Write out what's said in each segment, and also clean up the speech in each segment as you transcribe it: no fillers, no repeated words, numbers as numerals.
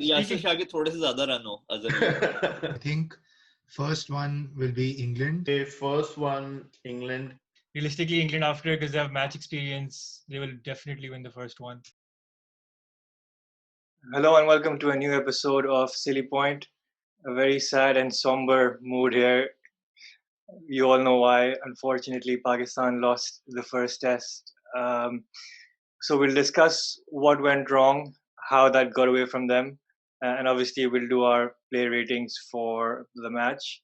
यासिर शाह के थोड़े से ज़्यादा रन हो I think first one will be England. First one, England. Realistically, England after, because they have match experience, they will definitely win the first one. Hello and welcome to a new episode of Silly Point. A very sad and somber mood here. You all know why. Unfortunately, Pakistan lost the first test. So we'll discuss what went wrong, how that got away from them, and obviously we'll do our player ratings for the match.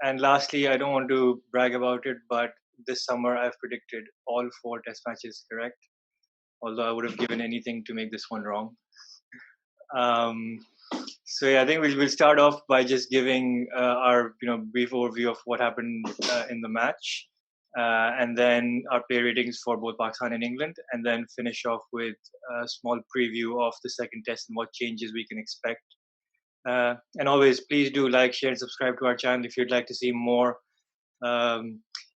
And lastly, I don't want to brag about it, but this summer I've predicted all 4 test matches correct, although I would have given anything to make this one wrong. So yeah, I think we'll start off by just giving our brief overview of what happened in the match, and then our player ratings for both Pakistan and England, and then finish off with a small preview of the second test and what changes we can expect. And always, please do like, share, and subscribe to our channel if you'd like to see more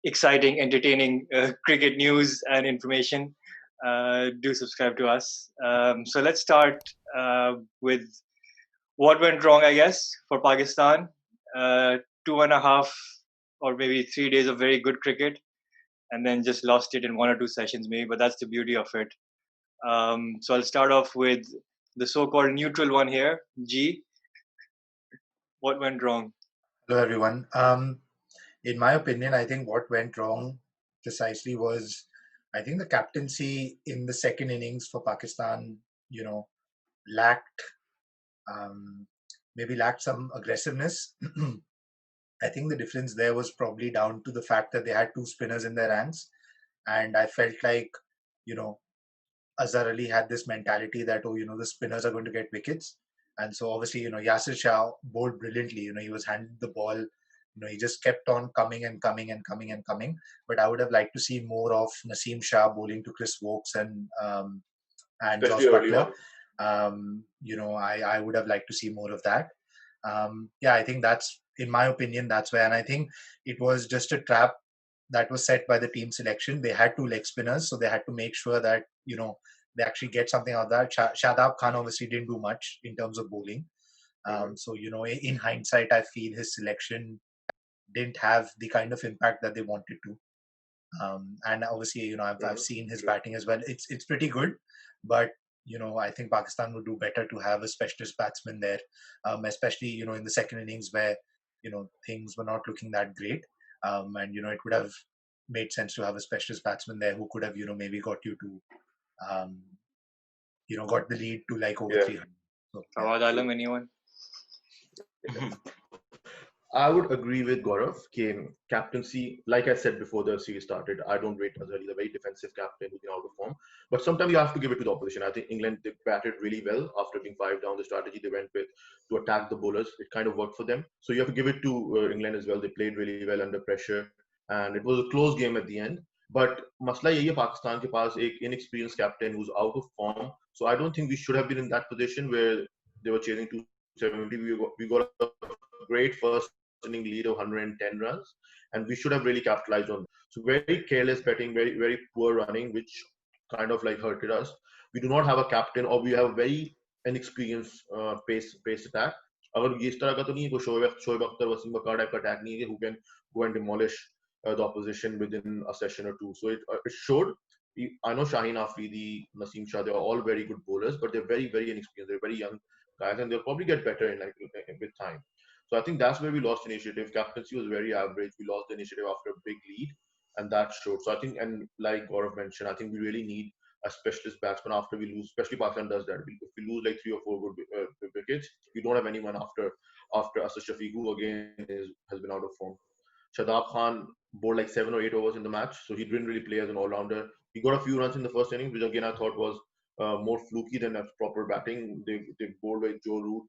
exciting, entertaining cricket news and information. Do subscribe to us. So let's start with what went wrong, I guess, for Pakistan. 2.5 or maybe 3 days of very good cricket, and then just lost it in 1 or 2 sessions maybe, but that's the beauty of it. So I'll start off with the so-called neutral one here, G. What went wrong? Hello, everyone. In my opinion, I think what went wrong precisely was, I think the captaincy in the second innings for Pakistan, lacked, maybe lacked some aggressiveness. I think the difference there was probably down to the fact that they had 2 spinners in their ranks. And I felt like, Azhar Ali had this mentality that, the spinners are going to get wickets. And so obviously, Yasir Shah bowled brilliantly. He was handed the ball. He just kept on coming and coming and coming and coming. But I would have liked to see more of Naseem Shah bowling to Chris Woakes and Josh Butler. I would have liked to see more of that. I think that's, in my opinion, that's where. And I think it was just a trap that was set by the team selection. They had 2 leg spinners, so they had to make sure that, they actually get something out of that. Shadab Khan obviously didn't do much in terms of bowling. So, in hindsight, I feel his selection didn't have the kind of impact that they wanted to. And obviously, I've seen his batting as well. It's pretty good, but I think Pakistan would do better to have a specialist batsman there, especially in the second innings where things were not looking that great. And it would have made sense to have a specialist batsman there who could have maybe got you to got the lead to like over 300. So, Fawad Alam, anyone? I would agree with Gaurav. Captaincy, like I said before the series started, I don't rate Azhar Ali, a very defensive captain who's been out of form. But sometimes you have to give it to the opposition. I think England, they batted really well after being 5 down. The strategy they went with to attack the bowlers, it kind of worked for them. So you have to give it to England as well. They played really well under pressure, and it was a close game at the end. But masla yahi hai, Pakistan ke paas ek inexperienced captain who's out of form. So I don't think we should have been in that position where they were chasing 270. We got a great first inning lead of 110 runs, and we should have really capitalized on. So very careless batting, very very poor running, which kind of like hurted us. We do not have a captain, or we have a very inexperienced pace attack. अगर ये इस तरह का तो नहीं है कोई शोएब अख्तर वसीम बकार type का अटैक नहीं है कि who can go and demolish the opposition within a session or two. So it showed. I know Shaheen Afridi, Naseem Shah, they're all very good bowlers, but they're very very inexperienced. They're very young guys, and they'll probably get better with time. So I think that's where we lost initiative. Captaincy was very average. We lost the initiative after a big lead, and that showed. So I think, and like Gaurav mentioned, I think we really need a specialist batsman after we lose. Especially Pakistan does that. If we lose like 3 or 4 good wickets, we don't have anyone after Asad Shafiq, who again has been out of form. Shadab Khan bowled like 7 or 8 overs in the match, so he didn't really play as an all-rounder. He got a few runs in the first inning, which again I thought was more fluky than a proper batting. They bowled like Joe Root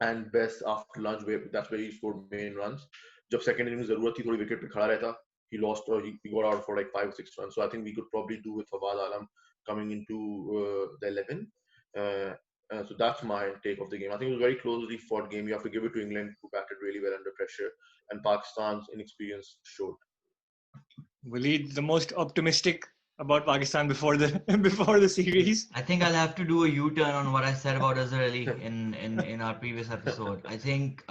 and Best after lunch, that's where he scored main runs. Jab second innings zarurat thi thodi wicket pe khada rehta, he lost, or he got out for like 5 or 6 runs. So I think we could probably do with Fawad Alam coming into the 11. So that's my take of the game. I think it was a very closely fought game. You have to give it to England, who batted really well under pressure, and Pakistan's inexperience showed. Waleed, the most optimistic about Pakistan before the before the series. I think I'll have to do a U-turn on what I said about Azhar Ali in our previous episode. I think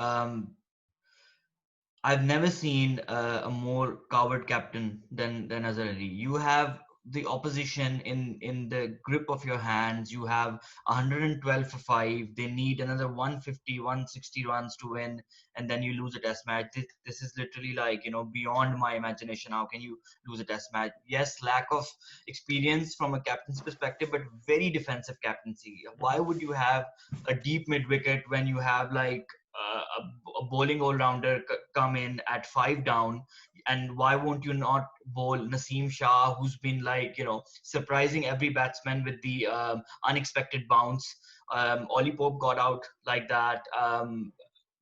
I've never seen a more coward captain than Azhar Ali. You have the opposition in the grip of your hands. You have 112 for 5. They need another 150, 160 runs to win, and then you lose a test match. This is literally like, beyond my imagination. How can you lose a test match? Yes, lack of experience from a captain's perspective, but very defensive captaincy. Why would you have a deep mid wicket when you have like a bowling all-rounder come in at 5 down? And why won't you not bowl Naseem Shah, who's been like, surprising every batsman with the unexpected bounce? Ollie Pope got out like that.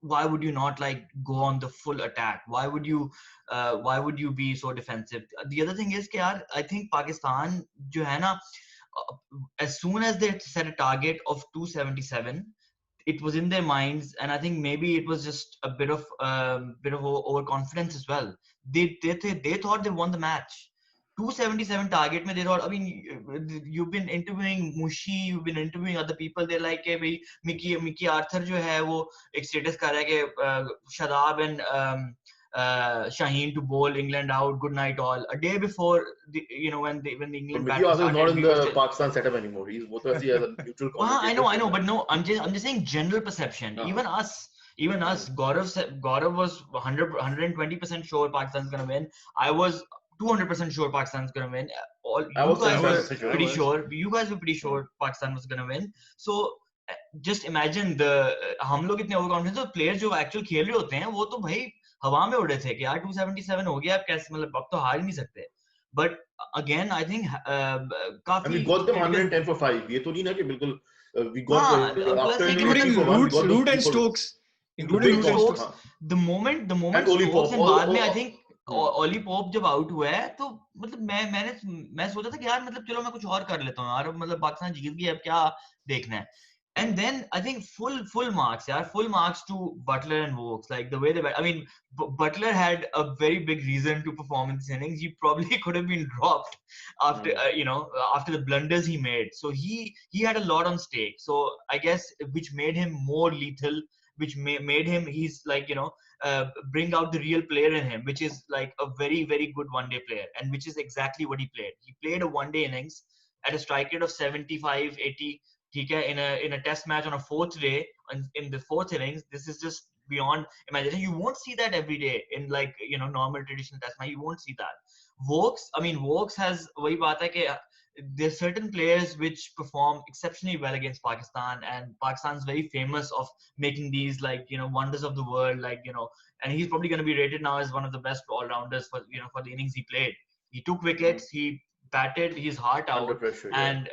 Why would you not like go on the full attack? Why would you be so defensive? The other thing is, I think Pakistan, jo hai na, as soon as they set a target of 277, it was in their minds, and I think maybe it was just a bit of overconfidence as well. They thought they won the match. 277 target, mein they thought. I mean, you've been interviewing Mushi, you've been interviewing other people. They're like, hey, bhai, Mickey Arthur jo hai, wo ek status kar raha hai ke Shadab and Shaheen to bowl England out. Good night all. A day before, when the England Mickey battle Arthur is not in the still... Pakistan setup anymore. He's both as a neutral commentator. I know, but no, I'm just saying general perception. Even us, Gaurav was 120% sure Pakistan's gonna win. I was 200% sure Pakistan's gonna win. I was pretty sure. You guys were pretty sure Pakistan was gonna win. So just imagine हम लोग इतने overconfident, तो players जो actual खेल रहे होते हैं वो तो भाई हवा में उड़े थे कि यार 277 हो गया, अब कैसे, मतलब अब तो हार ही नहीं सकते. But again, I think काफी. And we got them 110 for 5. ये तो नहीं ना कि बिल्कुल we got including Root and Stokes. Including Stokes. The moment Stokes and बाद में I think Ollie Pope जब आउट हुआ है तो मतलब मैं सोचा था कि यार मतलब चलो मैं कुछ और कर लेता हूँ यार, मतलब पाकिस्तान जीत गई, अब क्या देखना है. And then I think full marks to Butler and Woakes, like the way they were. I mean, Butler had a very big reason to perform in this innings. He probably could have been dropped after after the blunders he made. So he had a lot on stake. So I guess which made him more lethal, which made him, he's like, bring out the real player in him, which is like a very, very good one-day player, and which is exactly what he played. He played a one-day innings at a strike rate of 75, 80. In a test match on a fourth day, in the fourth innings. This is just beyond imagination. You won't see that every day in like normal traditional test match. You won't see that. Woakes has वही बात है कि there's certain players which perform exceptionally well against Pakistan, and Pakistan's very famous of making these like wonders of the world, like and he's probably going to be rated now as one of the best all-rounders for for the innings he played. He took wickets, he batted his heart out, under pressure, and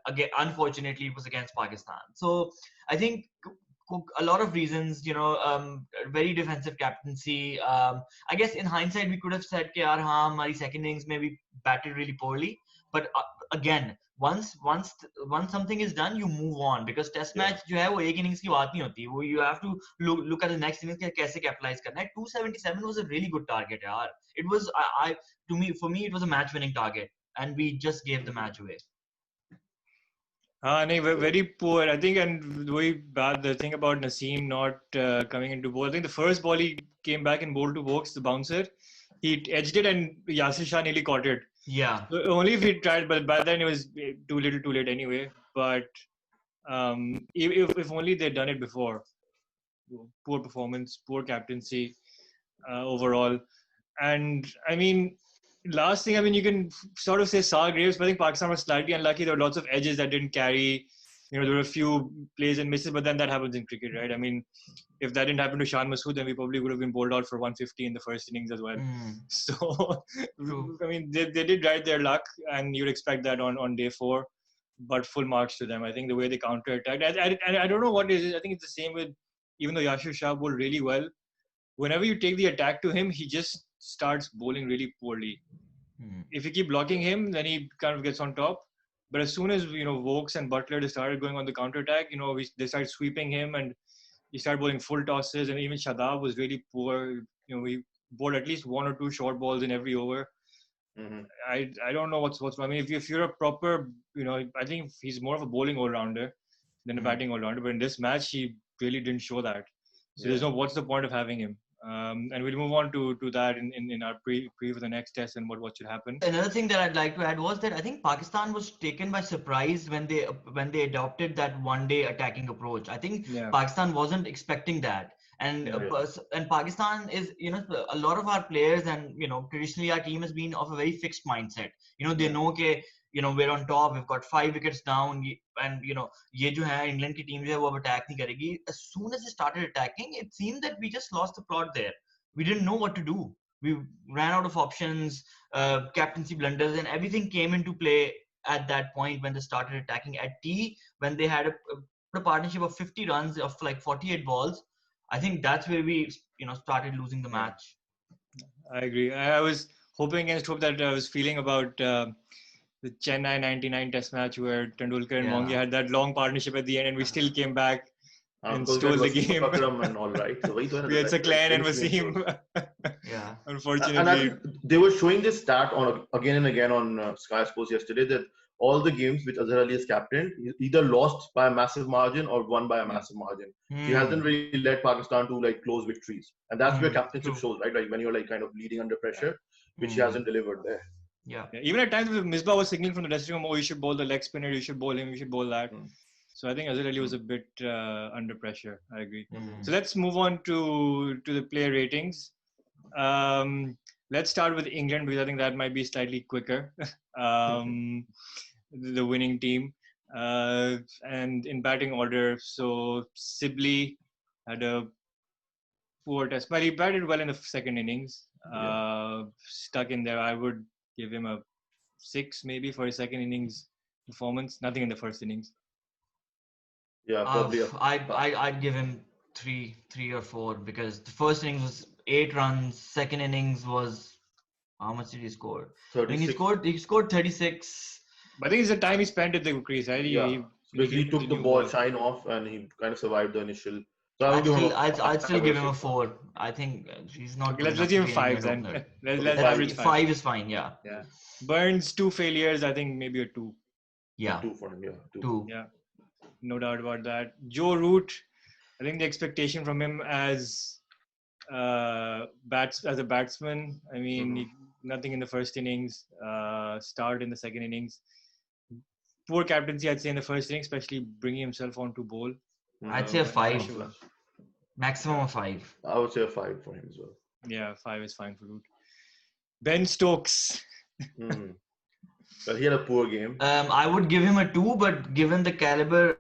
again, unfortunately, it was against Pakistan. So I think a lot of reasons, very defensive captaincy. I guess in hindsight, we could have said कि यार हाँ हमारी second innings maybe batted really poorly, but again, once something is done, you move on, because test match जो है वो एक innings की बात नहीं होती. वो you have to look at the next innings कि कैसे capitalize करना है. 277 was a really good target यार. It was for me it was a match winning target, and we just gave the match away. Very poor, I think, and very bad. The thing about Naseem not coming into bowl, I think the first ball he came back and bowled to Woakes, the bouncer. He edged it and Yasir Shah nearly caught it. Yeah. So only if he tried, but by then it was too little, too late anyway. But if only they'd done it before. Poor performance, poor captaincy overall. And I mean, last thing, I mean, you can sort of say Saar Graves, but I think Pakistan was slightly unlucky. There were lots of edges that didn't carry. There were a few plays and misses, but then that happens in cricket, right? I mean, if that didn't happen to Shan Masood, then we probably would have been bowled out for 150 in the first innings as well. So, I mean, they did ride their luck, and you'd expect that on day 4, but full marks to them. I think the way they counter-attacked, I don't know what it is. I think it's the same with, even though Yasir Shah bowled really well, whenever you take the attack to him, he just starts bowling really poorly. If you keep blocking him, then he kind of gets on top. But as soon as Woakes and Butler, they started going on the counter attack, they started sweeping him, and he started bowling full tosses. And even Shadab was really poor. He bowled at least 1 or 2 short balls in every over. I don't know what's wrong. I mean, if you're a proper, I think he's more of a bowling all-rounder than a batting all-rounder. But in this match, he really didn't show that. So there's no, what's the point of having him? And we'll move on to that in our pre for the next test and what should happen. Another thing that I'd like to add was that I think Pakistan was taken by surprise when they adopted that one-day attacking approach. I think Pakistan wasn't expecting that. And Pakistan is, a lot of our players and, traditionally our team has been of a very fixed mindset. They know that, we're on top, we've got 5 wickets down, and, ये जो है England की team जो है वो अब attack नहीं करेगी. As soon as they started attacking, it seemed that we just lost the plot there. We didn't know what to do. We ran out of options, captaincy blunders, and everything came into play at that point when they started attacking. At T, when they had a partnership of 50 runs of like 48 balls, I think that's where we, started losing the match. I agree. I was hoping against hope that I was feeling about the Chennai 99 Test match where Tendulkar and Mongia had that long partnership at the end, and we still came back and stole the game. And all right. So we had Saklan and Wasim. Unfortunately. And I think they were showing this stat on again and again on Sky Sports yesterday that all the games which Azhar Ali has captained, he either lost by a massive margin or won by a massive margin. He hasn't really led Pakistan to like close victories, and that's where captainship shows, right? Like when you're like kind of leading under pressure, which he hasn't delivered there. Yeah. Even at times, Misbah was signaling from the dressing room, "Oh, you should bowl the leg spinner. You should bowl him. You should bowl that." So I think Azhar Ali was a bit under pressure. I agree. So let's move on to the player ratings. Let's start with England because I think that might be slightly quicker. The winning team, and in batting order, so Sibley had a poor test, but he batted well in the second innings. Stuck in there. I would give him a 6 maybe for his second innings performance. Nothing in the first innings. Yeah, probably. I'd give him 3 or 4 because the first innings was 8 runs. Second innings was, how much did he score? 36. I think he scored 36. But I think it's the time he spent at the crease. Right? He took the ball shine off and he kind of survived the initial. So I'd still give him a 4. I think he's not. Okay, let's give him 5 then. Let's average 5. 5 is fine. Yeah. Burns 2 failures. I think maybe a 2. Yeah. 2 for him. Yeah. 2. Yeah. No doubt about that. Joe Root. I think the expectation from him as a batsman. I mean, nothing in the first innings. Start in the second innings. Poor captaincy, I'd say, in the first innings, especially bringing himself on to bowl. I'd say a 5. Maximum of 5. I would say a 5 for him as well. Yeah, 5 is fine for Root. Ben Stokes. Well, he had a poor game. I would give him a 2, but given the caliber,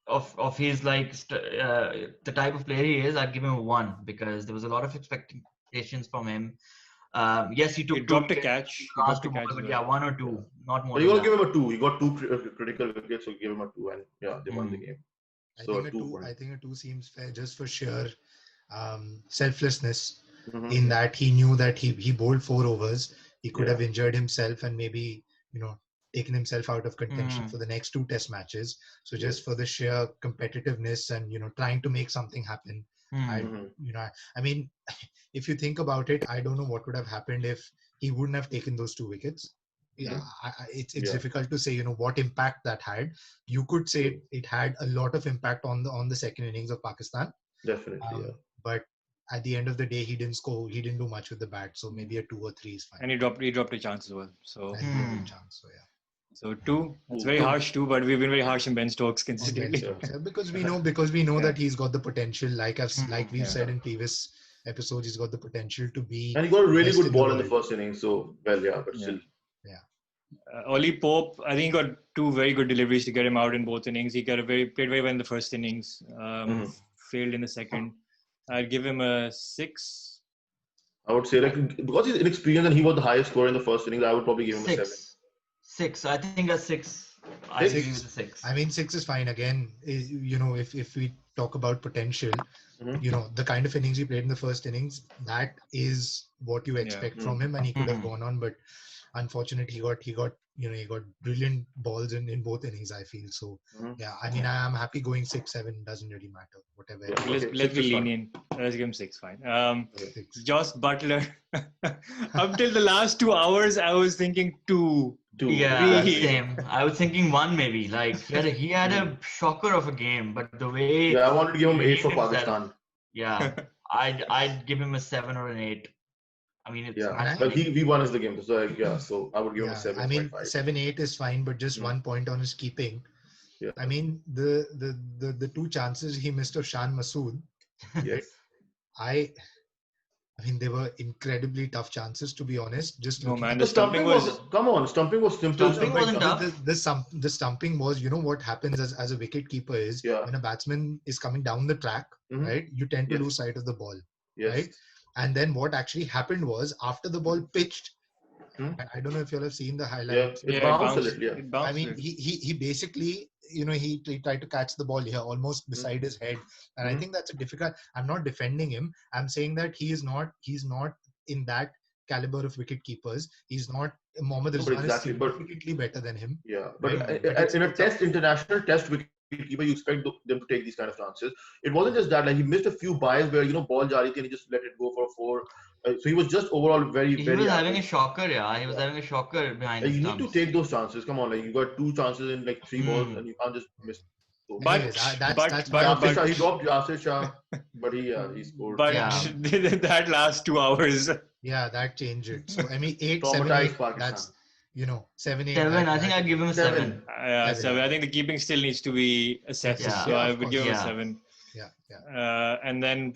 of his the type of player he is, I'd give him a 1 because there was a lot of expectations from him. Yes, he dropped a catch. But 1 or 2, not more. But you got to give him a 2. He got 2 critical wickets, so give him a 2, and they won the game. I think a 2 seems fair just for sheer selflessness. In that he knew that he bowled 4 overs. He could have injured himself and maybe taken himself out of contention for the next 2 test matches. So just for the sheer competitiveness and trying to make something happen. I mean, if you think about it, I don't know what would have happened if he wouldn't have taken those 2 wickets. It's difficult to say what impact that had. You could say it had a lot of impact on the second innings of Pakistan. Definitely, but at the end of the day, he didn't score. He didn't do much with the bat. So maybe a 2 or 3 is fine. And he dropped a chance as well. So he dropped a chance. So So 2. It's very harsh 2, but we've been very harsh on Ben Stokes consistently. Because we know that he's got the potential. Like we've said in previous episodes, he's got the potential to be. And he got a really good ball in the first innings. So but still. Ollie Pope, I think he got 2 very good deliveries to get him out in both innings. He played very well in the first innings. Failed in the second. I'd give him a 6. I would say because he's inexperienced and he was the highest scorer in the first innings, I would probably give him a 7. 6. I think a 6. I agree with a 6. I mean, 6 is fine. Again, if we talk about potential, the kind of innings he played in the first innings, that is what you expect from him, and he could have gone on. But unfortunate he got brilliant balls in both innings, I feel. So yeah, I mean, I'm happy going 6-7, doesn't really matter, whatever. Yeah. Okay, let's Okay, let's six be is fine. lenient. Let's give him 6. Fine. Six. Josh Butler. Up till the last 2 hours, I was thinking 2. Yeah, Three. same. I was thinking 1 maybe. Like he had a shocker of a game, but the way Yeah, I wanted to give him he 8 for behaved himself, Pakistan. yeah, I'd give him a 7 or an 8. I mean, it's Yeah, match well, winning. he won us the game. So yeah, so I would give him a Yeah, 7.5. I mean 7-8 is fine, but just 1 point on his keeping. Yeah. I mean the 2 chances he missed of Shan Masood, Yes. I mean they were incredibly tough chances, to be honest. Just No looking man, at the The stumping was, come on, stumping was simple. Stumping but wasn't tough. the stumping was, what happens as a wicket keeper is Yeah. when a batsman is coming down the track, Mhm. right? You tend to Yes. lose sight of the ball, Yes. right? And then what actually happened was after the ball pitched, Hmm. I don't know if you all have seen the Yeah, highlights. it Yeah, bounced a little. Yeah. It bounced. I mean, he basically, he tried to catch the ball here, almost beside his head, and I Mhm. think that's a difficult. I'm not defending him. I'm saying that he's not in that caliber of wicket keepers. He's not. Mohammad No, but Rizwan is exactly, but significantly better than him. yeah, but Right. But it's in a up to- international test wicket keeper, you expect them to take these kind of chances. It wasn't just that; like he missed a few byes where ball jari thi and he just let it go for 4. So he was just overall very, He very was having a average. shocker, yeah. He was Yeah. having a shocker behind Like, the you need to stumps. take those chances. Come on, like you got 2 chances in like 3 balls, and you can't just miss those. But Anyways, that's but Yasir Shah, he but dropped Yasir Shah, but he scored. but Yeah. that last 2 hours. Yeah, that changed it. So I mean, 8, 7, Traumatized 8. Pakistan. That's 7, 8. 7, I think I'd give him a 7. Yeah, Seven. 7. I think the keeping still needs to be assessed. Yeah. So Yeah, I of would give him a course. 7. Yeah. And then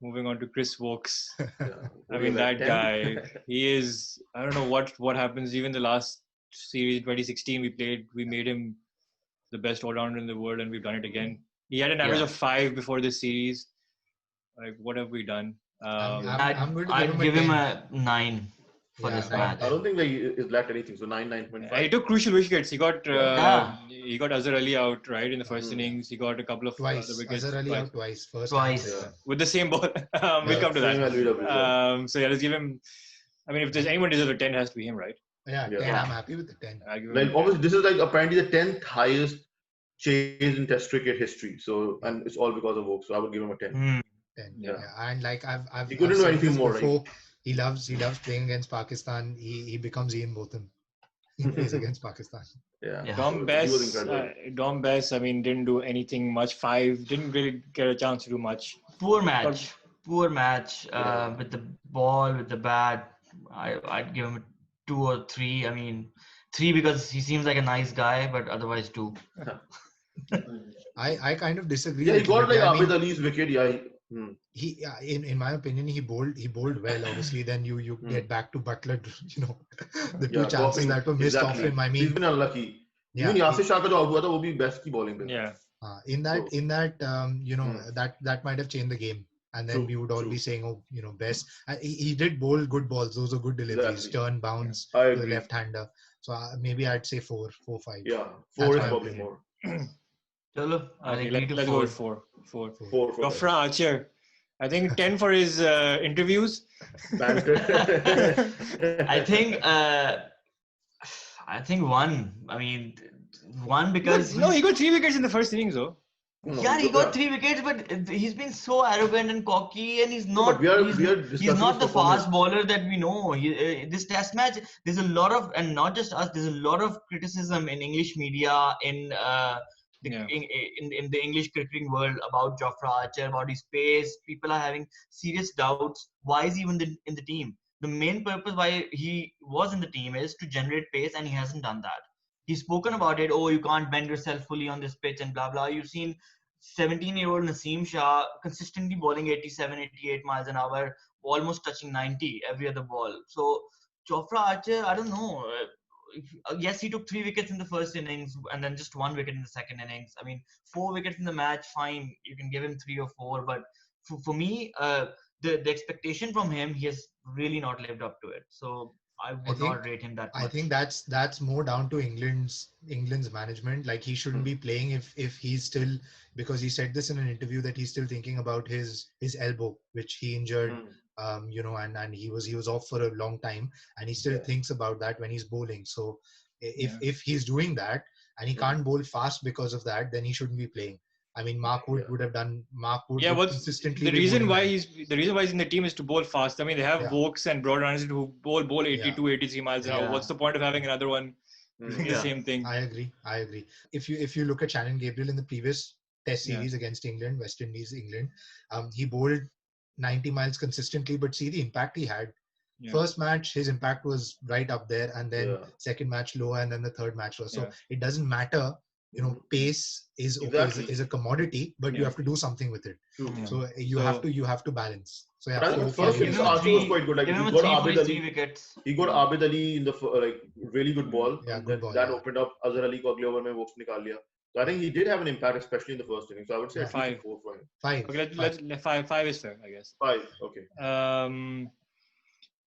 moving on to Chris Woakes. Yeah. I mean, that 10? guy, he is, I don't know what happens. Even the last series, 2016, we made him the best all-rounder in the world, and we've done it again. He had an average Yeah. of 5 before this series. Like, what have we done? I'm going to I'd give him a 10. a 9 for Yeah, this nine, match. I don't think he's lacked anything. So 9.5. He took crucial wickets. He got Yeah. he got Azhar Ali out right in the first Mhm. innings. He got a couple of Twice. other wickets Azhar Ali twice. out twice. First Twice. and Yeah. second. With the same ball. We'll come to Same that. LBW, yeah. So yeah, let's give him. I mean, if there's anyone deserves a 10, it has to be him, right? Yeah, Yeah. 10. Yeah. I'm happy with the 10. I'll give him Like a 10. obviously, this is like apparently the 10th highest chase in Test cricket history. So and it's all because of Woakes. So I would give him a 10. 10. Yeah. Yeah. And like I've He couldn't I've do said anything this more, before. He loves playing against Pakistan. He becomes Ian Botham. He plays against Pakistan. Yeah. Yeah. Dom He was Bess, incredible. I mean, didn't do anything much. 5, didn't really get a chance to do much. Poor match. Poor match. Yeah. With the ball, with the bat. I'd give him a 2 or 3. I mean, 3 because he seems like a nice guy, but otherwise 2. I kind of disagree. Yeah, a he little got bit. like I mean, Abid Ali's wicket. Yeah. he in my opinion he bowled well. Obviously, then you get back to Butler. The 2 Yeah, chances dropping- that were missed exactly. off him. I He's mean, been unlucky. yeah, Even Yasir Shah ka jo out hua tha, wo bhi best ki bowling pe. Yeah. in that that might have changed the game, and then True, we would all true. be saying, oh, best. He did bowl good balls. Those are good deliveries. Exactly. Turn, bounce, I to the agree. left-hander. So maybe I'd say 4, 5. Yeah, That's 4 is my probably opinion. more. Chalo, I'll Okay, agree to let's go 4. with 4. 4 for Jofra Archer, I think 10 for his interviews. Banter. I think 1. I mean, 1 because No, he got 3 wickets in the first innings, though. No, yeah, he yeah. got 3 wickets, but he's been so arrogant and cocky, and he's not. but we are he's discussing not his the performance. fast bowler that we know. This Test match, there's a lot of, and not just us. There's a lot of criticism in English media, in the English cricketing world about Jofra Archer, about his pace. People are having serious doubts. Why is he even in the team? The main purpose why he was in the team is to generate pace, and he hasn't done that. He's spoken about it. Oh, you can't bend yourself fully on this pitch and blah blah. You've seen 17-year-old Naseem Shah consistently bowling 87, 88 miles an hour, almost touching 90 every other ball. So Jofra Archer, I don't know. Yes, he took 3 wickets in the first innings and then just 1 wicket in the second innings. I mean, 4 wickets in the match, fine. You can give him 3 or 4, but for me, the expectation from him, he has really not lived up to it. So I would not rate him that much. I think that's more down to England's management. Like, he shouldn't be playing if he's still, because he said this in an interview that he's still thinking about his elbow, which he injured and he was off for a long time, and he still thinks about that when he's bowling. So if he's doing that and he can't bowl fast because of that, then he shouldn't be playing. I mean, Mark Wood would have done. Mark Wood would consistently. The reason why he's in the team is to bowl fast. I mean, they have Woakes and Broad Anderson who bowl 82, 83 miles an hour. What's the point of having another one doing the same thing? I agree. If you look at Shannon Gabriel in the previous Test series against England, West Indies, England, he bowled 90 miles consistently, but see the impact he had. First match, his impact was right up there, and then second match lower, and then the third match lower. So it doesn't matter. Pace is a commodity, but you have to do something with it. So you have to balance. So I think the first innings Archie was quite good. Like he got Abid Ali in the really good ball. That opened up Azhar Ali ko agle over mein Woakes nikal liya. So I think he did have an impact, especially in the first inning. So I would say 5 for him. 5. Okay, let's 5 is fair, I guess. 5. Okay.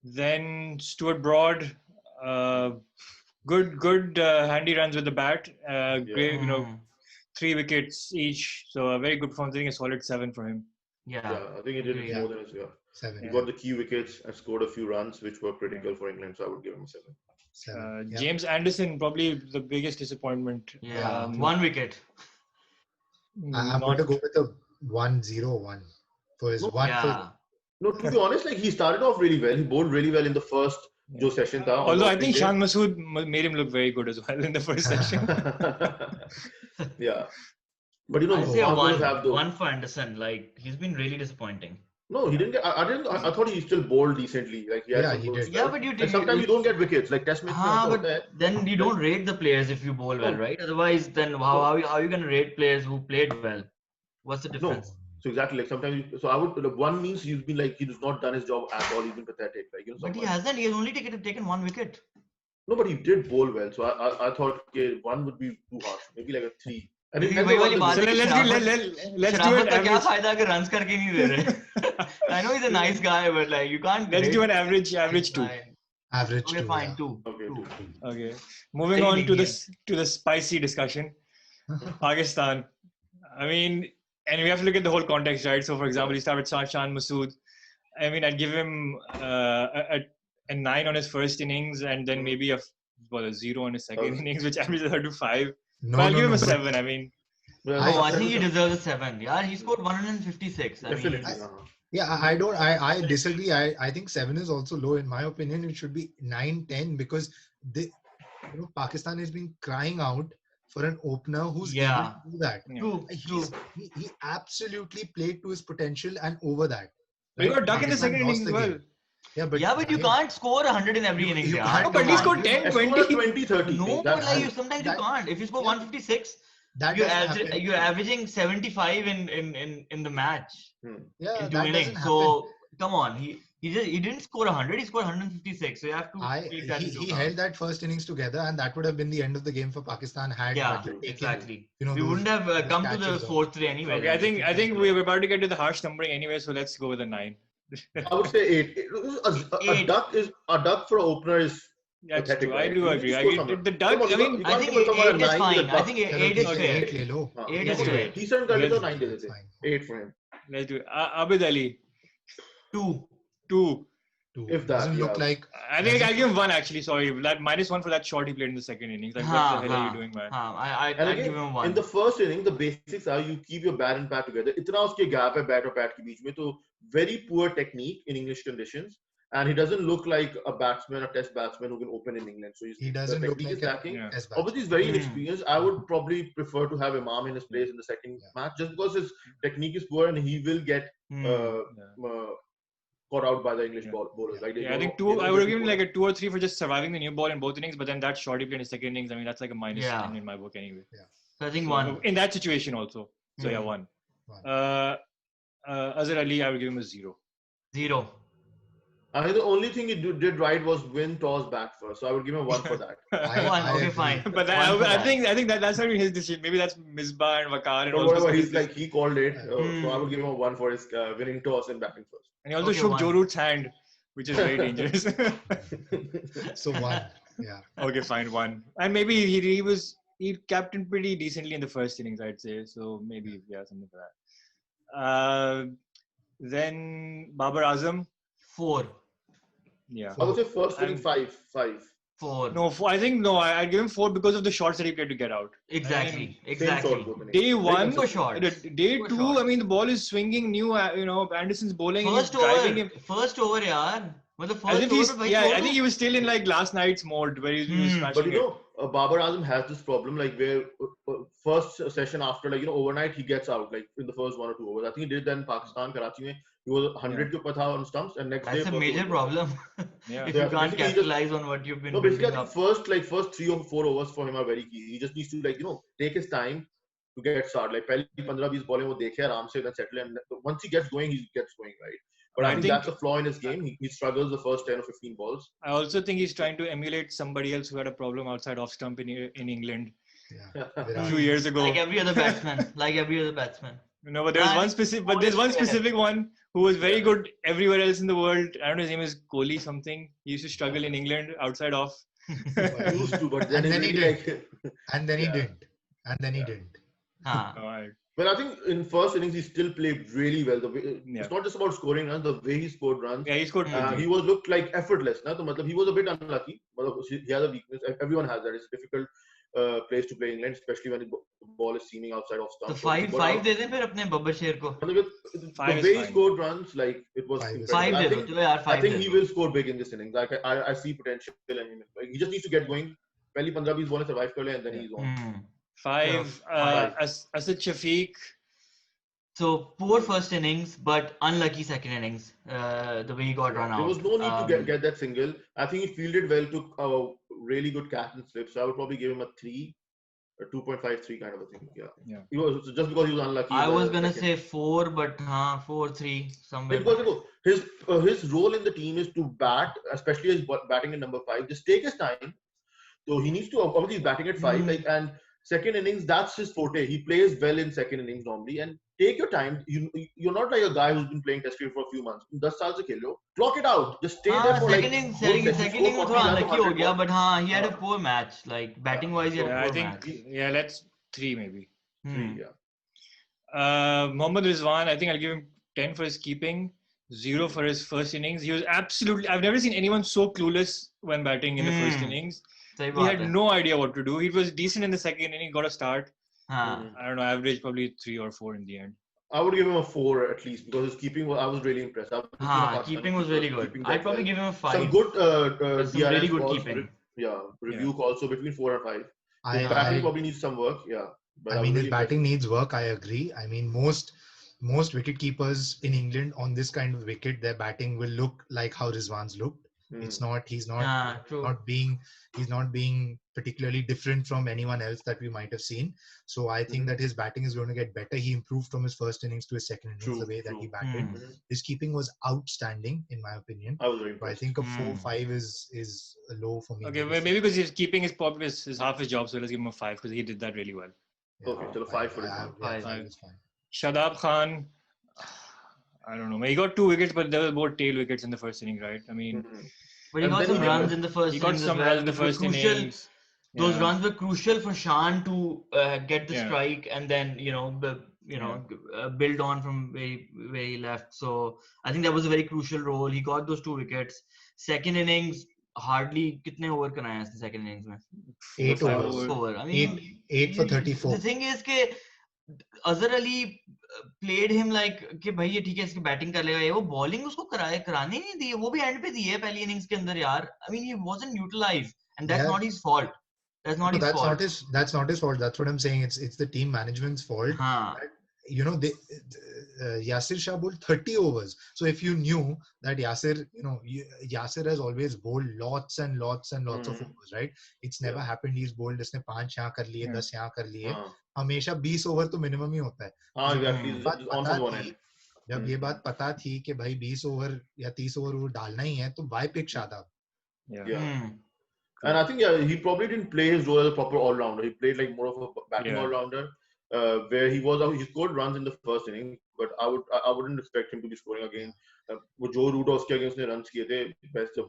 Then Stuart Broad, good handy runs with the bat. Great, 3 wickets each. So a very good performance. I think a solid 7 for him. Yeah, I think he did more than his 7. He got the key wickets and scored a few runs, which were critical for England. So I would give him a 7. James Anderson, probably the biggest disappointment. 1 wicket. I'm going to go with a 1-0-1 for his one. No, to be honest, like he started off really well. He bowled really well in the first session. Although I think Shan Masood made him look very good as well in the first session. But I'd say 1 for Anderson. Like he's been really disappointing. No, he didn't get. I thought he still bowled decently. Like he did. Yeah, but you did. Sometimes you don't get wickets. Like Test match. But then you don't rate the players if you bowl well, right? Otherwise, then how are you going to rate players who played well? What's the difference? No. So exactly, like sometimes. I would. One means he's been like he's not done his job at all. He's been pathetic. Like But he hasn't. He has only taken 1 wicket. No, but he did bowl well. So I thought 1 would be too harsh. Maybe like a 3. And let's do it. I know he's a nice guy, but like you can't. Let's do an average 2. Average 2. Okay, fine, 2. Okay. Moving on to the spicy discussion. Pakistan. I mean, and we have to look at the whole context, right? So, for example, you start with Shan Masood. I mean, I'd give him a 9 on his first innings, and then maybe a 0 on his second innings, which averages out to 5. But I'll give him a 7. I mean, I think he deserves a 7. Yeah, he scored 156. I disagree. I think 7 is also low in my opinion. It should be 9, 10 because Pakistan has been crying out for an opener who's able to do that. He absolutely played to his potential and over that. He got duck in the second innings as well. But you can't score 100 in every innings. No, but he scored 10, 20. 20, 30. No, but sometimes you can't. If you score 156, you're averaging 75 in the match. Yeah, in 2 innings. So come on, he didn't score 100. He scored 156. So you have to. He held that first innings together, and that would have been the end of the game for Pakistan had. Exactly. We wouldn't have come to the 4th day anyway. Okay, I think we're about to get to the harsh numbering anyway. So let's go with a 9. I would say 8. A duck for an opener is. Yeah, that's true. I do agree. The duck. I think 8 is fine. I think 8 is fair. 8 is fair. Decent cut is 9. 8 for him. Let's do it. Abid Ali. 2. If that doesn't look like. I think I'll give him 1 actually. Sorry, that -1 for that shot he played in the second innings. Like, what the hell are you doing, man? I give him 1. In the first inning, the basics are you keep your bat and pad together. इतना उसके gap है bat और pad के बीच में तो very poor technique in English conditions. And he doesn't look like a batsman, a test batsman who can open in England. So he doesn't look like a test batsman. Obviously, he's very inexperienced. I would probably prefer to have Imam in his place in the second match just because his technique is poor and he will get caught out by the English bowlers. Like I think 2. I would have given like a 2 or 3 for just surviving the new ball in both innings. But then that shot he played in the second innings, I mean, that's like a -10 in my book anyway. So I think 1. In that situation also. So 1. Azhar Ali, I would give him a 0. 0. I think the only thing he did right was win toss back first, so I would give him 1 for that. 1, okay, fine. But I think that's not his decision. Maybe that's Misbah and Waqar and all. Whatever, he called it, so I would give him a 1 for his winning toss and batting first. And he also shook Joe Root's hand, which is very dangerous. So 1, yeah. Okay, fine, 1. And maybe he captained pretty decently in the first innings, I'd say. So maybe something for that. Then Babar Azam. 4. Yeah. I would say first inning I'm- 5. 4. No, I think no. I'd give him 4 because of the shots that he played to get out. Exactly. I mean, Same Exactly. shot both innings. Day Very one, For consistent. shots. day For 2. shots. I mean, the ball is swinging. Anderson's bowling and he's First driving over. him. First over, yaar. मतलब As first if over he's, पे भाई yeah, छोड़ I दो. think he was still in like last night's mode where he was But smashing you it. know, Babar Azam has this problem, like where first session after, like, overnight he gets out, like in the first 1 or 2 overs. I think he did that in Pakistan, Karachi. Mein, he was 100 ke upar tha on stumps, and next That's day. a major problem. Yeah. If Yeah, you so can't basically he capitalize on what you've been No, basically I building think up. first 3 or 4 overs for him are very key. He just needs to, like, take his time to get started. Like पहली 15-20 bowling वो देखे आराम से, then settle, and once he gets going, he gets going, right? But I think that's a flaw in his game. He struggles the first 10 or 15 balls. I also think he's trying to emulate somebody else who had a problem outside off stump in England a few years ago. Like every other batsman. No, but there's one specific. But there's one specific one who was very good everywhere else in the world. I don't know, his name is Kohli something. He used to struggle in England outside off. Used to, but then he did. And then he didn't. And then he didn't. Well, I think in first innings he still played really well. It's not just about scoring runs. The way he scored runs. Yeah, he scored. He looked like effortless. Na? So, he was a bit unlucky. He has a weakness. Everyone has that. It's a difficult place to play England, especially when the ball is seaming outside of stump. So 5 दे दें फिर अपने बब्बर शेर को. The way he scored runs, like, it was incredible. I think he will score big in this innings. I see potential in him. He just needs to get going. पहली 15-20 ball survive कर ले, and then he's on. 5. Asad Shafiq. So poor first innings, but unlucky second innings. The way he got run out. There was no need to get that single. I think he fielded well, took a really good captain slip. So I would probably give him a 3, a 2.53 kind of a thing. Yeah. He was just because he was unlucky. I was gonna say 4, but 4-3 somewhere. Because his role in the team is to bat, especially his batting in number 5. Just take his time. So he needs to, obviously he's batting at 5, like, and second innings, that's his forte. He plays well in second innings normally, and take your time. You're not like a guy who's been playing test cricket for a few months. 10 saal se khel lo. Clock it out. Just stay there for second innings में थोड़ा unlucky हो गया, but he had a poor match. Like batting wise, he had a poor match. Yeah, let's 3 maybe. 3, yeah. Mohammad Rizwan, I think I'll give him 10 for his keeping, 0 for his first innings. He was I've never seen anyone so clueless when batting in the first innings. He had no idea what to do. He was decent in the second inning, got a start. I don't know, average probably 3 or 4 in the end. I would give him a 4 at least, because his keeping, I was really impressed. Keeping was really good. I'd probably give him a 5. Some good some really good keeping. Review calls, so between 4 and 5. His batting probably needs some work, But I mean, his batting needs work, I agree. I mean, most wicket keepers in England on this kind of wicket, their batting will look like how Rizwan's looked. It's not. He's not being particularly different from anyone else that we might have seen. So I think that his batting is going to get better. He improved from his first innings to his second innings. The way that he batted, his keeping was outstanding in my opinion. I think a 4-5 is a low for me. Okay, well, maybe because his keeping is probably is half his job, so let's give him a 5 because he did that really well. Okay, so 5 for him. 5 is fine. Shadab Khan, I don't know. He got 2 wickets, but there were more tail wickets in the first inning, right? I mean, but he got some runs in the first innings. He got some runs in the first innings. Those runs were crucial for Shan to get the strike and then build on from where he left. So I think that was a very crucial role. He got those 2 wickets. Second innings, hardly कितने over कराया इसने second innings में? 8 overs. I mean, 8 for 34. The thing is कि Azhar Ali played him like कि भाई ये ठीक है इसकी बैटिंग कर लेगा ये वो बॉलिंग उसको कराने नहीं दी वो भी एंड पे दी है पहली इनिंग्स के अंदर यार. I mean he wasn't utilized and that's not his fault. That's not his fault. That's not his fault. That's what I'm saying. It's the team management's fault. Yasir Shah bowled 30 overs. So if you knew that Yasir has always bowled lots and lots and lots of overs, right? It's never happened. He's bowled इसने 5 यहाँ कर लिए 10 यहाँ कर लिए हमेशा 20 over तो minimum ही होता है. जब ये बात पता थी कि भाई 20 ओवर या 30 ओवर वो डालना ही है तो why pick Shadab? And I think he probably didn't play his role as a proper all-rounder. He played like more of a batting all-rounder, where he scored runs in the first inning, but I wouldn't expect him to be scoring again. Joe Root उसके against ने runs किए थे best of.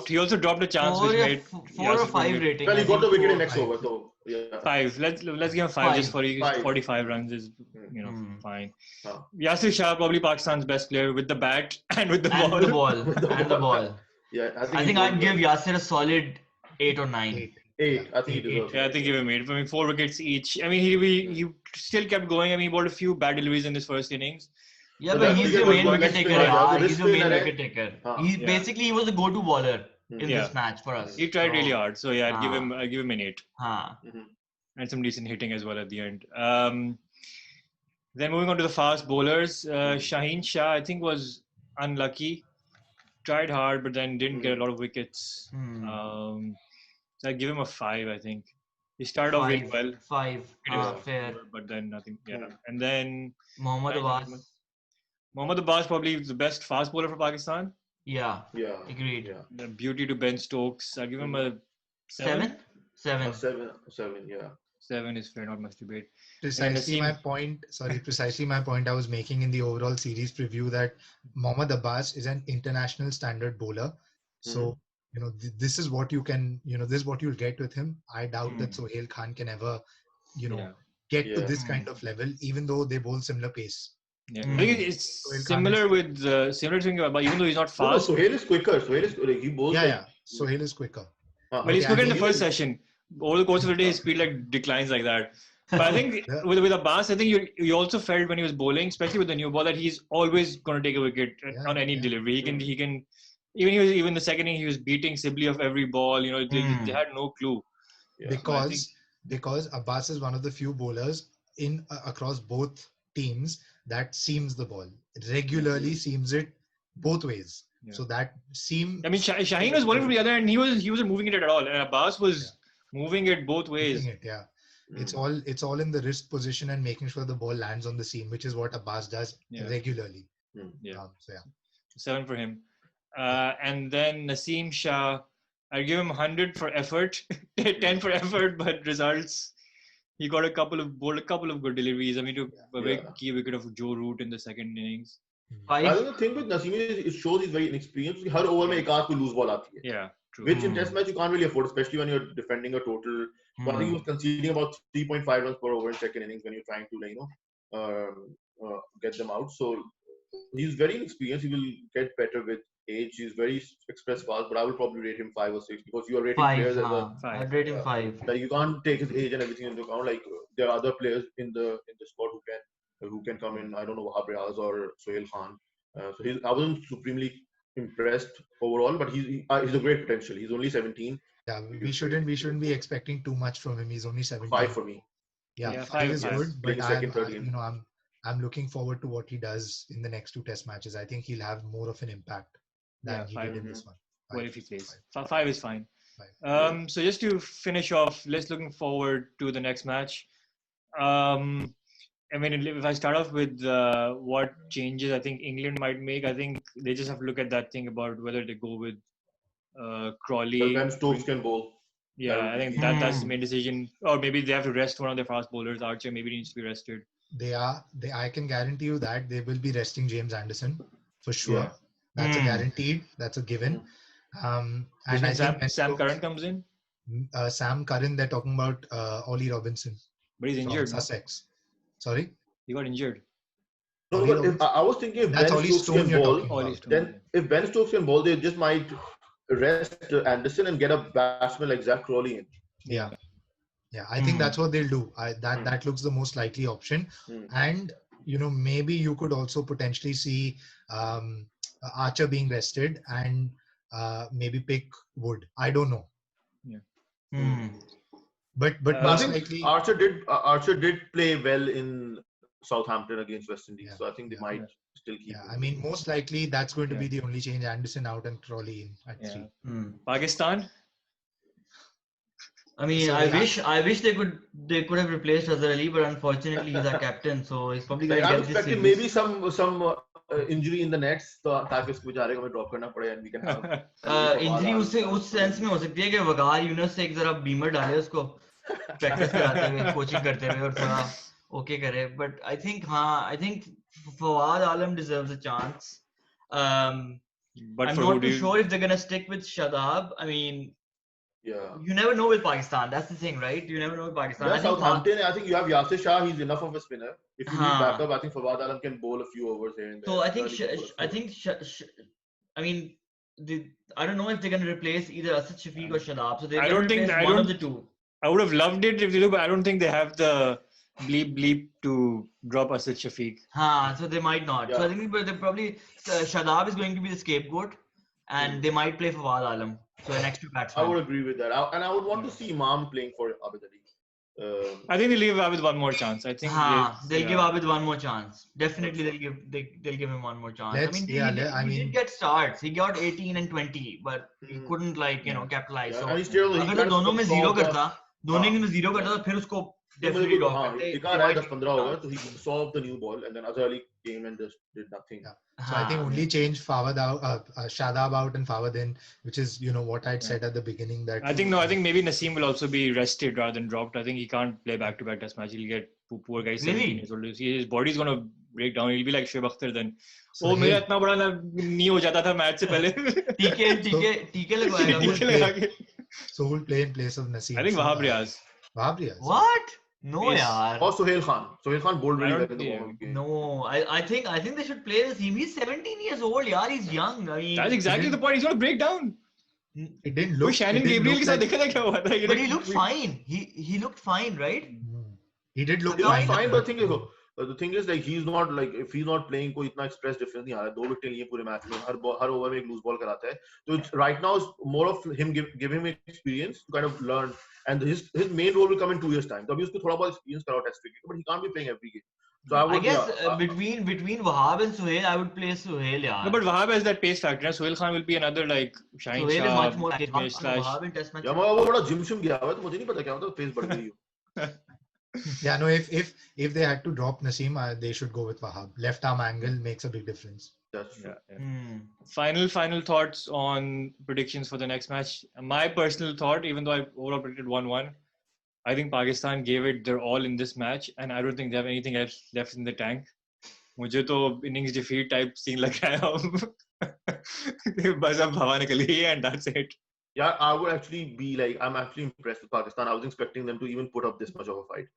He also dropped a chance which made 4 or 5 rating. Well, he got the wicket in next over, so Yeah. 5. Let's give him 5 just for 45 runs is fine. Yasir Shah, probably Pakistan's best player with the bat and with the ball. And the ball. Yeah, I think I'd give Yasir a solid 8 or 9. 8. I think he deserves. Yeah, I think give him 8. I mean, 4 wickets each. I mean, he still kept going. I mean, he bowled a few bad deliveries in his first innings. Yeah, but he's your main wicket taker. He's your main wicket taker. Basically he was the go-to bowler in this match for us. He tried really hard. So yeah, I'd give him an 8. Mm-hmm. And some decent hitting as well at the end. Then moving on to the fast bowlers, Shaheen Shah I think was unlucky. Tried hard, but then didn't get a lot of wickets. So I give him a 5. I think he started off really well. 5, fair. But then nothing. Yeah, and then Mohammad Abbas probably the best fast bowler for Pakistan. Yeah, agreed. Yeah. The beauty to Ben Stokes. I give him a 7. 7. 7. Yeah. 7 is fair, not much debate. Precisely my point I was making in the overall series preview, that Mohammad Abbas is an international standard bowler. So, this is what you can, this is what you'll get with him. I doubt that Sohail Khan can ever, get to this kind of level, even though they bowl similar pace. Yeah, I think it's similar with similar thing, but even though he's not fast. No, Sohail is quicker. He bowls. Yeah. Sohail is quicker. But he's quicker in the first session. Over the course of the day, his speed declines like that. But I think with Abbas, I think you also felt when he was bowling, especially with the new ball, that he's always going to take a wicket on any delivery. He can. Even the second inning, he was beating Sibley of every ball. They had no clue. Yeah. Because Abbas is one of the few bowlers across both teams that seams the ball, regularly seams it both ways. Yeah. So that seam. I mean, Shaheen was bowling from the other end. He wasn't moving it at all, and Abbas was moving it both ways. It's all in the wrist position and making sure the ball lands on the seam, which is what Abbas does regularly. 7 for him. And then Naseem Shah, I give him 100 for effort, 10 for effort, but results. He got bowled a couple of good deliveries. I mean, took a very key wicket of Joe Root in the second innings. I think the thing with Naseem is it shows he's very inexperienced. Her over mein ek aadh koi loose ball aati hai. Yeah, true. Which in test match you can't really afford, especially when you're defending a total. I think he was conceding about 3.5 runs per over in second innings when you're trying to get them out. So he's very inexperienced. He will get better with age. He's very express fast, but I will probably rate him 5 or 6 because you are rating players as a 5. I'd rate him 5. Like you can't take his age and everything into account. Like there are other players in the squad who can come in. I don't know, Abriaz or Sohail Khan. So I wasn't supremely impressed overall, but he's a great potential. He's only 17. Yeah, we shouldn't be expecting too much from him. He's only 17. 5 for me. Yeah, 5 is good, but I'm looking forward to what he does in the next 2 test matches. I think he'll have more of an impact than he did in this one. Well, if he plays, 5 is fine. So just to finish off, let's looking forward to the next match. I mean, if I start off with what changes I think England might make, I think they just have to look at that thing about whether they go with Crawley. Ben Stokes can bowl. Yeah, I think that's the main decision. Or maybe they have to rest one of their fast bowlers. Archer maybe needs to be rested. I can guarantee you that they will be resting James Anderson for sure. Yeah. That's a guaranteed. That's a given. And I think Sam Curran comes in. Sam Curran, they're talking about Ollie Robinson. But he's injured. Sussex. Sorry? He got injured. No, but I was thinking if Ben Stokes can bowl, then if Ben Stokes can bowl, they just might rest Anderson and get a batsman like Zach Crawley in. Yeah, I think that's what they'll do. That looks the most likely option. And maybe you could also potentially see Archer being rested and maybe pick Wood. I don't know. But most likely Archer did play well in Southampton against West Indies, so I think they might still keep. I mean, most likely that's going to be the only change. Anderson out and Crawley in at 3. Pakistan. I mean, I wish they could have replaced Azhar Ali, but unfortunately he's our captain, so he's probably going to get this series. Maybe some injury in the nets, so ताकि उसको बेचारे को हमें drop करना पड़े and we can have injury उस sense में हो सकती है कि वकार यूनुस से एक जरा बीमर डाले उसको practice कराते हुए coaching करते हुए और थोड़ा okay करे, but I think Fawad Alam deserves a chance. But I'm not too sure if they're going to stick with Shadab. I mean, Yeah. You never know with Pakistan. That's the thing, right? You never know with Pakistan. Yeah, I think Southampton. I think you have Yasir Shah. He's enough of a spinner. If you need Huh. backup, I think Fawad Alam can bowl a few overs here and there. So I think Azhar Ali can bowl a few I overs. think I mean I don't know if they're going to replace either Asad Shafiq or Shadab. So they're I going to don't think replace one of the two. I would have loved it if they do, but I don't think they have the bleep to drop Asad Shafiq. So they might not. So I think they probably Shadab is going to be the scapegoat, and they might play for Fawad Alam. So an extra batsman. I would agree with that. And I would want to see Imam playing for Abid Ali. I think they leave Abid one more chance. I think they'll give Abid one more chance. Definitely, they'll give him one more chance. He did get starts. He got 18 and 20, but he couldn't capitalize. Yeah, So and he's still अगर दोनों में zero करता, तो फिर उसको definitely drop करते. एक आया 10-15 over, so he solved the new ball, and then Azhar Ali came and just did nothing. Yeah. So I think only change Fawad out, Shadab out and Fawad in, which is what I'd said at the beginning that. I think maybe Naseem will also be rested rather than dropped. I think he can't play back-to-back test match. He'll get poor guy 17 years old. His body's gonna break down. He'll be like Shoaib Akhtar then. So मेरा इतना बड़ा नहीं हो जाता था match से पहले. टीके लगवाएगा. So who'll play in place of Naseem? I think Wahab Riaz. What? No, yaar. Or Sohail Khan. Sohail Khan bowled really well in the warm-up game. No, I think they should play Naseem. He's 17 years old, yaar. He's young. I mean, that's exactly the point. He's gonna break down. It didn't look. Shannon Gabriel के साथ देखा था क्या हुआ था? But he looked fine. He looked fine, right? He did look fine. But the thing is, like, he's not like, if he's not playing, कोई इतना express difference नहीं आ रहा है. 2 विकेट लिए पूरे मैच में, हर over में एक loose ball कराता है. So it's, right now, it's more of him give him experience to kind of learn, and his main role will come in 2 years time. So अभी उसको थोड़ा बहुत experience कराओ test cricket, but he can't be playing every game. So I guess between Wahab and Sohail, I would play Sohail, yeah. No, but Wahab has that pace factor. Sohail Khan will be another like shine. Sohail is much more active. Wahab in test match. Yeah, वो बड़ा gym shim गया हुआ है, तो मुझे नहीं पता क्या होता, pace बढ़ गई हो. Yeah, no. If they had to drop Naseem, they should go with Wahab. Left arm angle makes a big difference. That's true. Final thoughts on predictions for the next match. My personal thought, even though I overall predicted 1-1, I think Pakistan gave it their all in this match, and I don't think they have anything else left in the tank. मुझे तो innings defeat type scene लग रहा है अब. बस अब हवा निकल गई है and that's it. Yeah, I would actually be like, I'm actually impressed with Pakistan. I was expecting them to even put up this much of a fight.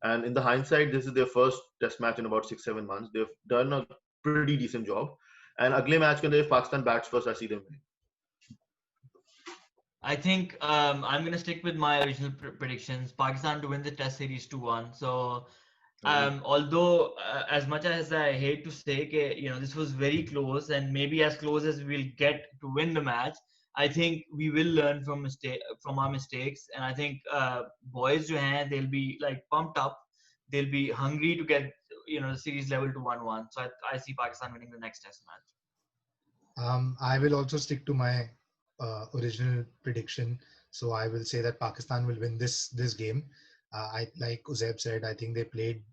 And in the hindsight, this is their first test match in about 6-7 months. They've done a pretty decent job. And agle match, if Pakistan bats first, I see them winning. I think I'm going to stick with my original predictions. Pakistan to win the test series 2-1. So, although as much as I hate to say, this was very close and maybe as close as we'll get to win the match, I think we will learn from our mistakes, and I think boys they'll be like pumped up, they'll be hungry to get the series level to 1-1. So I see Pakistan winning the next test match. I will also stick to my original prediction. So I will say that Pakistan will win this game. Like Uzaib said, I think they played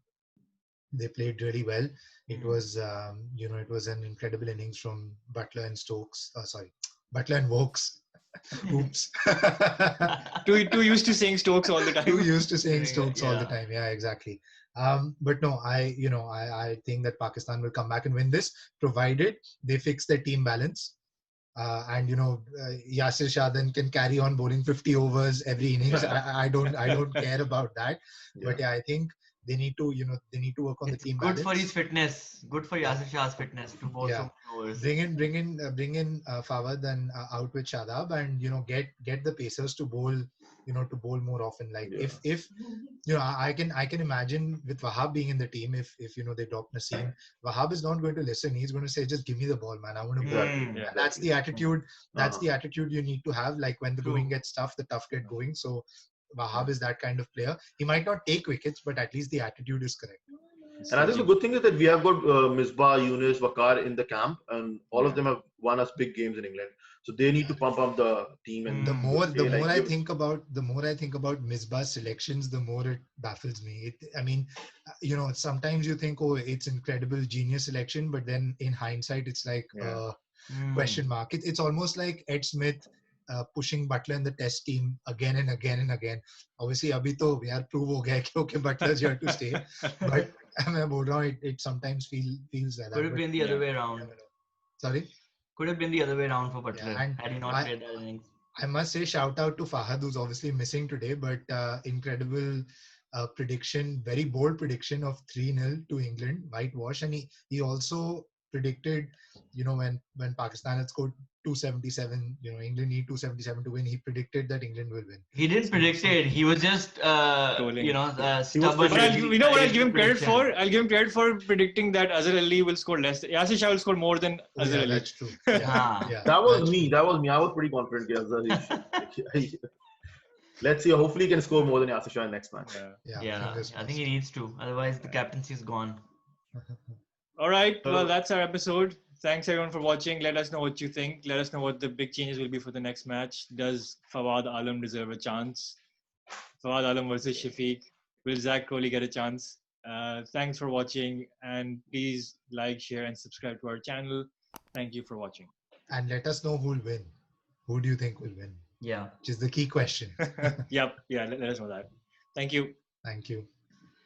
really well. It was it was an incredible innings from Butler and Woakes. Oops. Too used to saying Stokes all the time. Too used to saying Stokes all the time. Yeah, exactly. But no, I think that Pakistan will come back and win this, provided they fix their team balance. And Yasir Shah then can carry on bowling 50 overs every innings. I don't care about that. Yeah. But yeah, I think they need to work on the team balance. Good for his fitness. Good for Yasir Shah's fitness to bowl so many overs. Bring in Fawad and out with Shadab, and get the pacers to bowl bowl more often. Like if I can imagine with Wahab being in the team, if they drop Naseem, Wahab is not going to listen. He's going to say, just give me the ball, man. I want to bowl. That's the attitude. That's the attitude you need to have. Like when the going gets tough, the tough get going. So Wahab is that kind of player. He might not take wickets, but at least the attitude is correct. And I think the good thing is that we have got Misbah, Yunus, Waqar in the camp, and all of them have won us big games in England. So they need to pump up the team. And the more I think about Misbah's selections, the more it baffles me. Sometimes you think, oh, it's incredible, genius selection, but then in hindsight, it's like question mark. It's almost like Ed Smith pushing Butler in the test team again and again and again. Obviously, abhi to yaar prove ho gaya ki okay, Butler's here to stay. But it sometimes feels like that. Could have been the other way around. Sorry? Could have been the other way around for Butler had he not played that innings. I must say shout out to Fahad, who's obviously missing today, but incredible prediction, very bold prediction of 3-0 to England, whitewash. And he also predicted, when Pakistan had scored 277, England need 277 to win. He predicted that England will win. He didn't predict it. He was just, Trolling. stubborn. But I'll give him credit prediction. for. I'll give him credit for predicting that Azhar Ali will score less. Yasir Shah will score more than Azhar Ali. That's true. Yeah, That was that's me. true. I was pretty confident. Let's see. Hopefully, he can score more than Asad Shafiq in next match. Yeah, fingers I think he needs to. Otherwise, the captaincy is gone. All right. Well, that's our episode. Thanks everyone for watching. Let us know what you think. Let us know what the big changes will be for the next match. Does Fawad Alam deserve a chance? Fawad Alam versus Shafiq. Will Zach Crowley get a chance? Thanks for watching, and please like, share, and subscribe to our channel. Thank you for watching. And let us know who will win. Who do you think will win? Yeah. Which is the key question. Yep. Yeah. Let us know that. Thank you. Thank you.